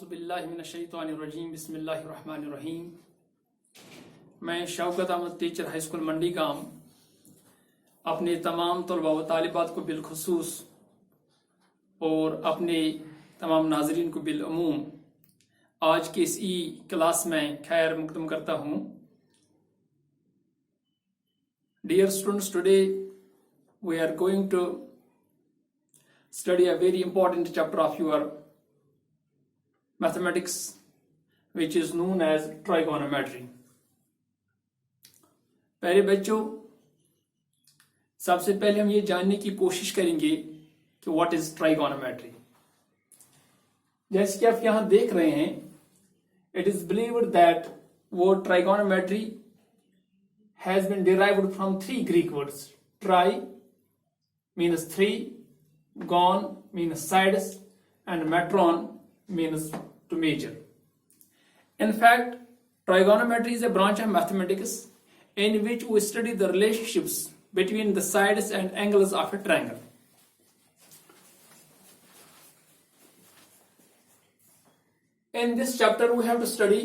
औज़ुबिल्लाहिमिनश्शैतानिर्रजीम बिस्मिल्लाहिर्रहमानिर्रहीम। मैं Shaukat Ahmad teacher high school Mandi गांव अपने तमाम तलबा व तालिबात को बिलखुसूस और अपने तमाम नाजरीन को बिलअमूम आज के इस क्लास में खैर मुकदम करता हूँ। Dear students, today we are going to study a very important chapter of your mathematics, which is known as trigonometry. प्यारे बच्चों, सबसे पहले हम ये जानने की कोशिश करेंगे कि व्हाट इज ट्राइगोनोमेट्री। जैसे कि आप यहां देख रहे हैं, it is believed that word trigonometry has been derived from three Greek words. Tri means three, gon means sides, and metron means to measure. In fact, trigonometry is a branch of mathematics in which we study the relationships between the sides and angles of a triangle. In this chapter, we have to study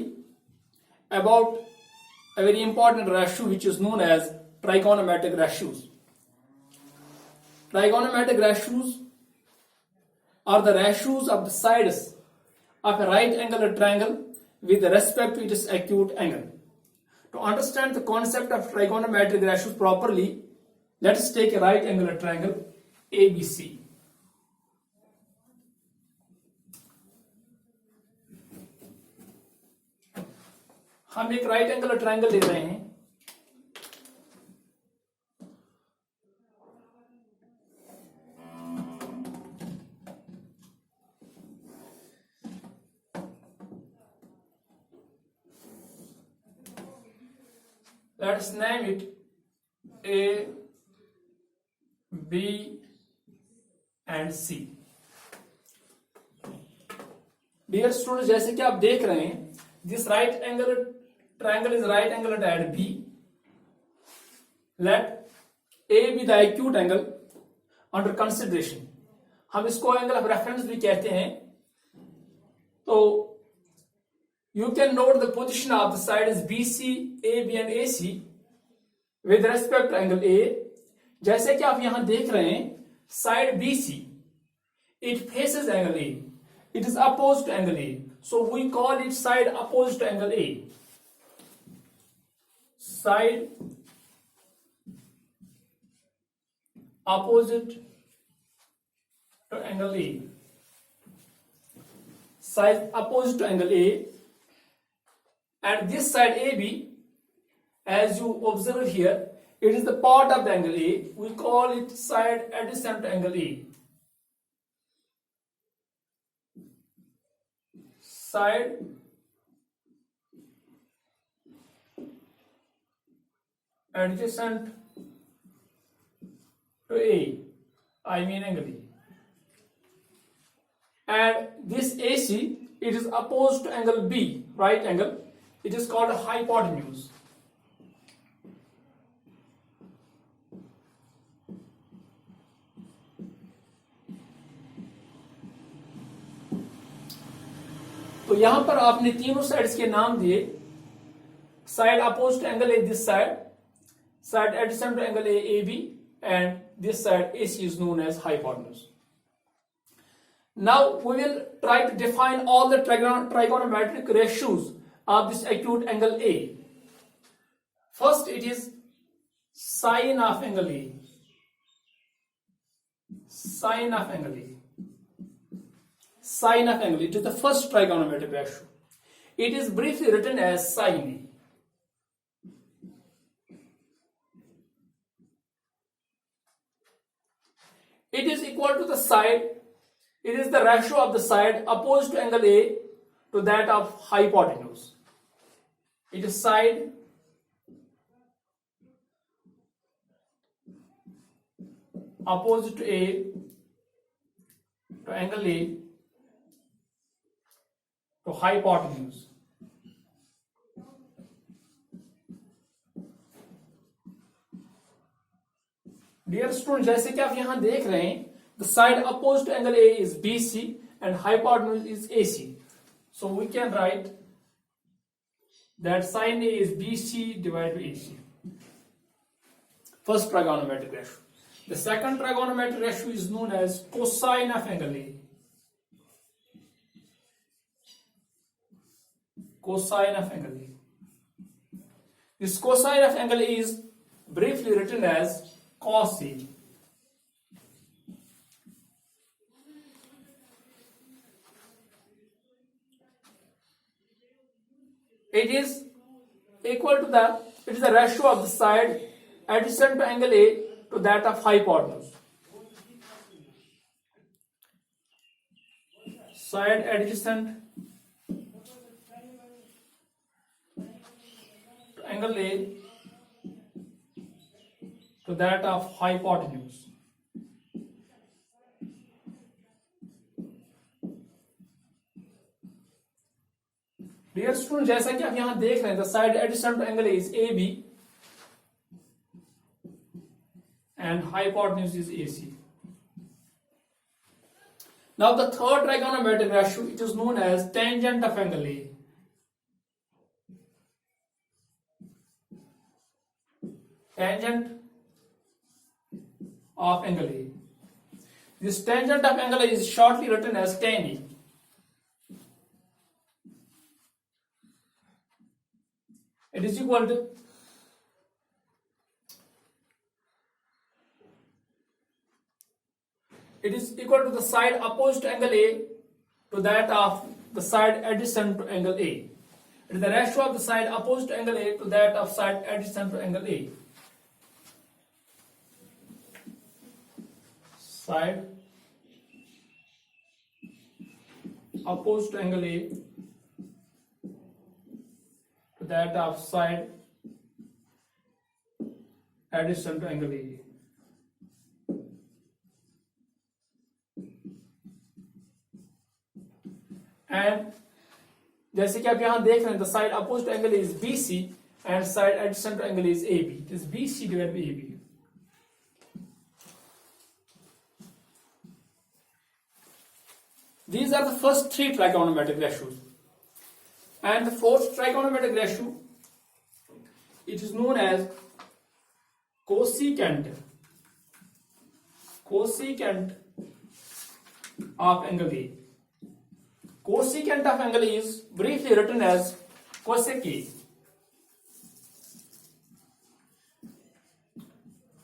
about a very important ratio which is known as trigonometric ratios. Trigonometric ratios are the ratios of the sides of a right angular triangle with respect to its acute angle. To understand the concept of trigonometric ratios properly, let us take a right angular triangle ABC. हम एक right angle triangle ले रहे हैं। Let's name it A, B and C. Dear students, जैसे कि आप देख रहे हैं, this right angle triangle is right angled at B. Let A be the acute angle under consideration. हम इसको angle of reference भी कहते हैं। तो you can note the position of the sides BC, AB and AC with respect to angle A. जैसे कि आप यहां देख रहे हैं, side BC, it faces angle A. It is opposed to angle A. So we call it side opposed to angle A. Side opposite to angle A. Side opposite to angle A. And this side AB, as you observe here, it is the part of the angle A. We call it side adjacent to angle A. Side adjacent to A, I mean angle A. And this AC, it is opposed to angle B, right angle. It is called hypotenuse. तो यहां पर आपने तीनों sides के नाम दिए। Side opposite to angle A this side, side adjacent to angle AB, and this side AC is known as hypotenuse. Now we will try to define all the trigonometric ratios of this acute angle A. First, it is sine of angle A. Sine of angle A. Sine of angle. It is the first trigonometric ratio. It is briefly written as sine A. It is equal to the side, it is the ratio of the side opposed to angle A to that of hypotenuse. It is side opposite to A to angle A to hypotenuse. Dear student, जैसे कि आप यहां देख रहे हैं, the side opposite to angle A is BC and hypotenuse is AC. So we can write that sin A is BC divided by AC. First trigonometric ratio. The second trigonometric ratio is known as cosine of angle A. Cosine of angle A. This cosine of angle A is briefly written as cos A. It is equal to it is the ratio of the side adjacent to angle A to that of hypotenuse. Side adjacent to angle A to that of hypotenuse. Dear student, जैसा कि आप यहां देख रहे हैं, the side adjacent to angle A is AB and hypotenuse is AC. Now the third trigonometric ratio, it is known as tangent of angle A. Tangent of angle A. This tangent of angle A is shortly written as tan A. It is equal to the side opposite to angle A to that of the side adjacent to angle A. It is the ratio of the side opposite to angle A to that of side adjacent to angle A. Side opposite to angle A to that of side adjacent to angle A. And जैसे कि आप यहां देख रहे हैं, the side opposite to angle is BC and side adjacent to angle is AB. It is BC divided by AB. These are the first three trigonometric ratios. And the fourth trigonometric ratio, it is known as cosecant of angle A. Cosecant of angle is briefly written as cosec A.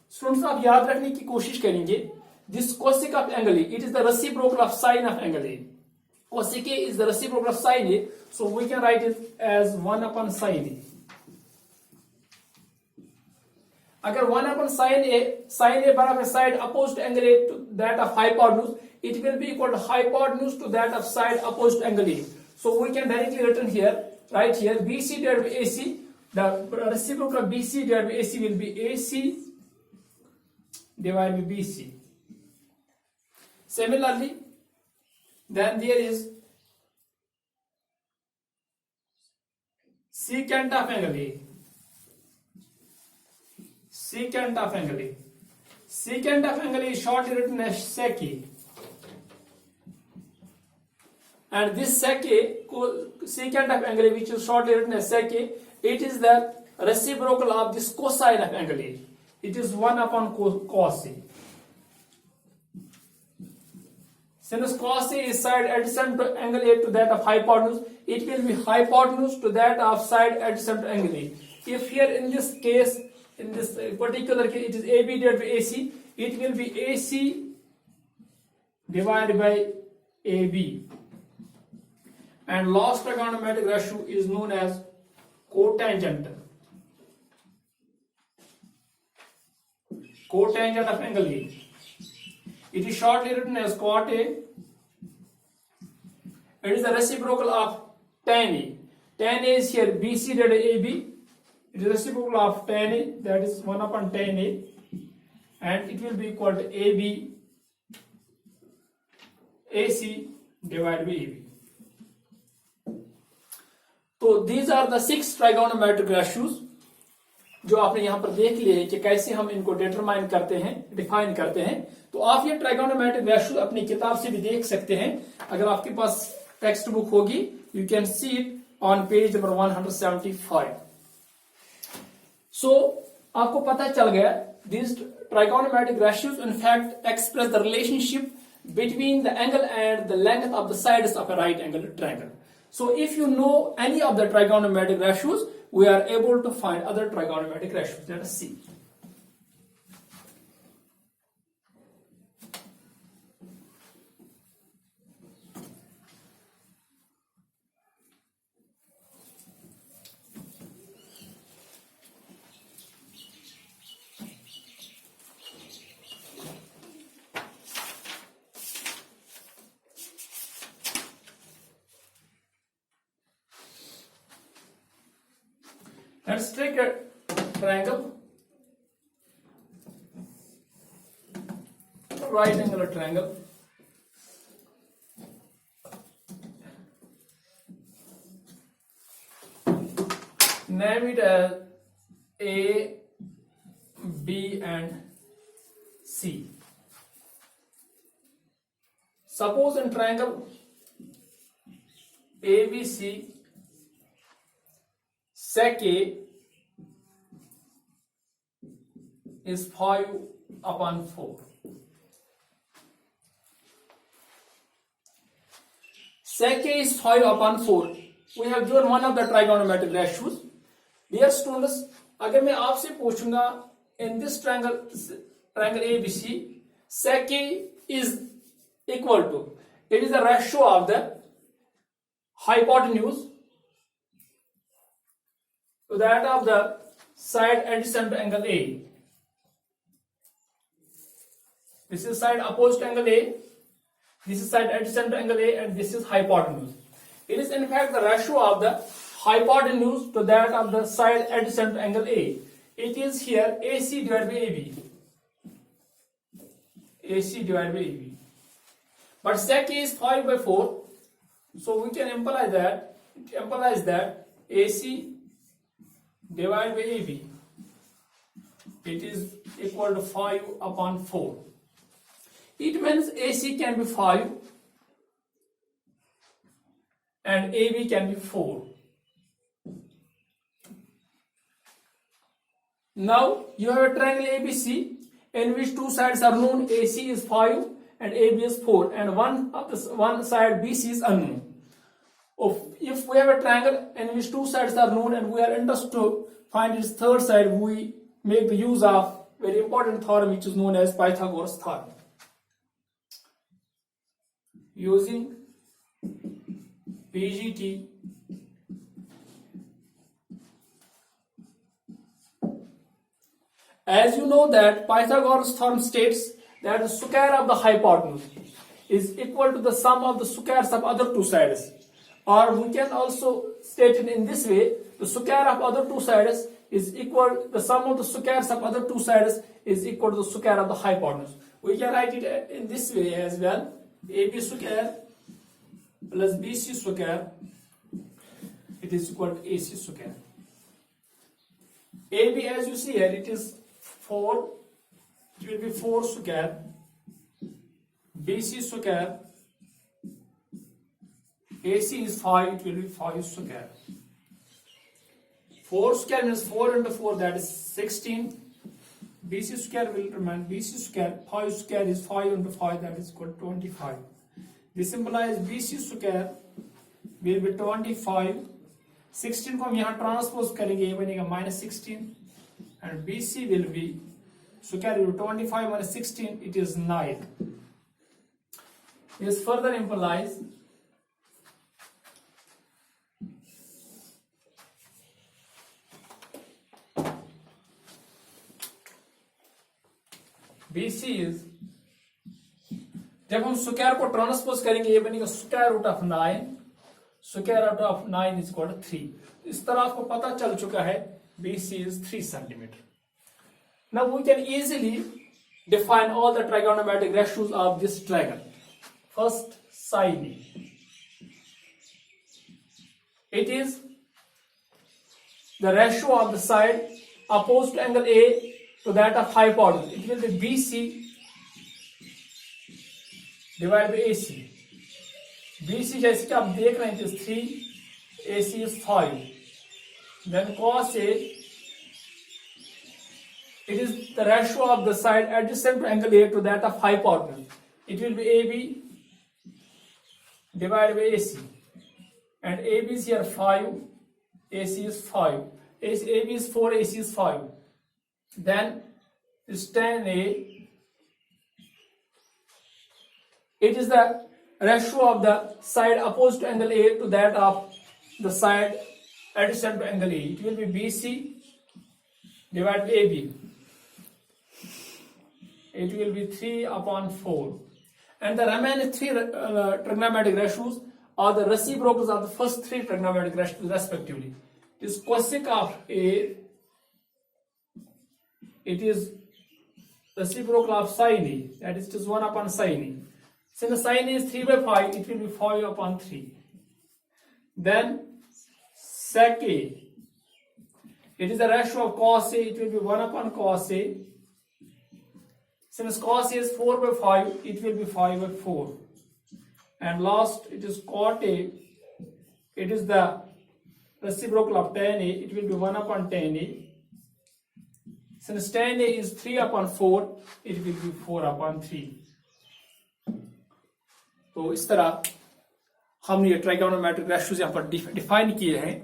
Students, आप याद रखने की कोशिश करेंगे, this cosec of angle A, it is the reciprocal of sine of angle A. Cosec A is the reciprocal of sine A, so we can write it as 1 upon sine A. अगर 1 upon sine A बराबर side opposite to angle A to that of hypotenuse, it will be equal to hypotenuse to that of side opposite to angle A. So we can directly write here BC divided by AC. The reciprocal of BC divided by AC will be AC divided by BC. Similarly, then there is secant of angle A. Secant of angle A. Secant of angle is shortly written as sec A. And this sec A, secant of angle A, which is shortly written as sec A, it is the reciprocal of this cosine of angle A. It is 1 upon cos A. Since cos A is side adjacent to angle A to that of hypotenuse, it will be hypotenuse to that of side adjacent to angle A. If here in this case, in this particular case, it is AB divided by AC, it will be AC divided by AB. And last trigonometric ratio is known as cotangent. Cotangent of angle A. It is shortly written as cot A. It is the reciprocal of tan A. Tan A is here BC divided by AB. It is reciprocal of tan A, that is 1 upon tan A, and it will be equal to AB AC divided by AB. तो these are the 6 trigonometric ratios जो आपने यहां पर देख लिए कि कैसे हम इनको डिटरमाइन करते हैं, डिफाइन करते हैं. तो आप ये ट्राइगोनोमेट्रिक रेशियो अपनी किताब से भी देख सकते हैं. अगर आपके पास टेक्स्ट बुक होगी You can see it on page number 175. So आपको पता चल गया these trigonometric ratios in fact express the relationship between the angle and the length of the sides of a right angle triangle. So if you know any of the trigonometric ratios, we are able to find other trigonometric ratios. Let us see. Let's take a triangle, right angular triangle. Name it as A, B and C. Suppose in triangle ABC, sec A is 5/4. Sec A is 5/4. We have given one of the trigonometric ratios. Dear students, अगर मैं आपसे पूछूंगा in this triangle ABC, sec A is equal to, it is the ratio of the hypotenuse to that of the side adjacent to angle A. This is side opposite to angle A, this is side adjacent to angle A, and this is hypotenuse. It is in fact the ratio of the hypotenuse to that of the side adjacent to angle A. It is here AC divided by AB. AC divided by AB. But sec A is 5/4, so we can imply that, it implies that AC divided by AB, it is equal to 5/4. It means AC can be 5 and AB can be 4. Now you have a triangle ABC in which two sides are known. AC is 5 and AB is 4, and one side BC is unknown. If we have a triangle in which two sides are known and we are interested to find its third side, we make the use of very important theorem which is known as Pythagoras theorem. Using PGT, as you know that Pythagoras theorem states that the square of the hypotenuse is equal to the sum of the squares of other two sides. Or we can also state it in this way: the square of other two sides is equal, the sum of the squares of other two sides is equal to the square of the hypotenuse. We can write it in this way as well: AB square plus BC square, it is equal to AC square. AB, as you see here, it is 4, it will be 4 square. BC square, AC is 5, it will be 5 square. 4 square means 4 into 4, that is 16. BC square will remain BC square. 5 square is 5 into 5, that is equal to 25. This implies BC square will be 25. 16 को हम यहाँ transpose करेंगे, ये बनेगा -16, and BC will be square will be 25 minus 16, it is 9. This further implies BC is, जब हम square को transpose करेंगे ये बनेगा square root of 9. Square root of 9 is equal to 3. इस तरह आपको पता चल चुका है BC is 3 centimeter. Now we can easily define all the trigonometric ratios of this triangle. First, sine A. It is the ratio of the side opposed to angle A to that of hypotenuse. It will be BC divided by AC. BC जैसे कि आप देख रहे हैं 3, AC is 5, then cos A, it is the ratio of the side adjacent to angle A to that of hypotenuse. It will be AB divided by AC, and AB is here 5, AC is 5, AB is 4, AC is 5. Then is tan A, it is the ratio of the side opposed to angle A to that of the side adjacent to angle A. It will be BC divided by AB. It will be 3/4. And the remaining three trigonometric ratios are the reciprocals of the first three trigonometric ratios respectively. It is cosec of A, it is reciprocal of sin A, that is, it is 1/sin A. Since sin A is 3/5, it will be 5/3. Then sec A, it is the ratio of cos A, it will be 1/cos A. Since cos A is 4/5, it will be 5/4. And last, it is cot A, it is the reciprocal of tan A, it will be 1/tan A. Since tan A is 3/4, it will be 4/3. तो इस तरह हमने ये trigonometric ratios यहाँ पर define किए हैं,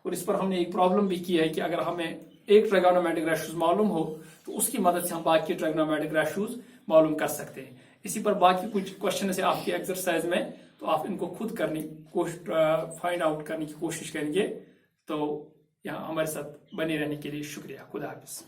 और इस पर हमने एक प्रॉब्लम भी की है कि अगर हमें एक ट्राइगोनोमेट्रिक रेशियोज मालूम हो तो उसकी मदद से हम बाकी ट्राइगोनोमेट्रिक रेशियोज मालूम कर सकते हैं। इसी पर बाकी कुछ क्वेश्चन है आपकी एक्सरसाइज में, तो आप इनको खुद फाइंड आउट करने की कोशिश करेंगे। तो यहाँ हमारे साथ बने रहने के लिए शुक्रिया। खुदा हाफिज।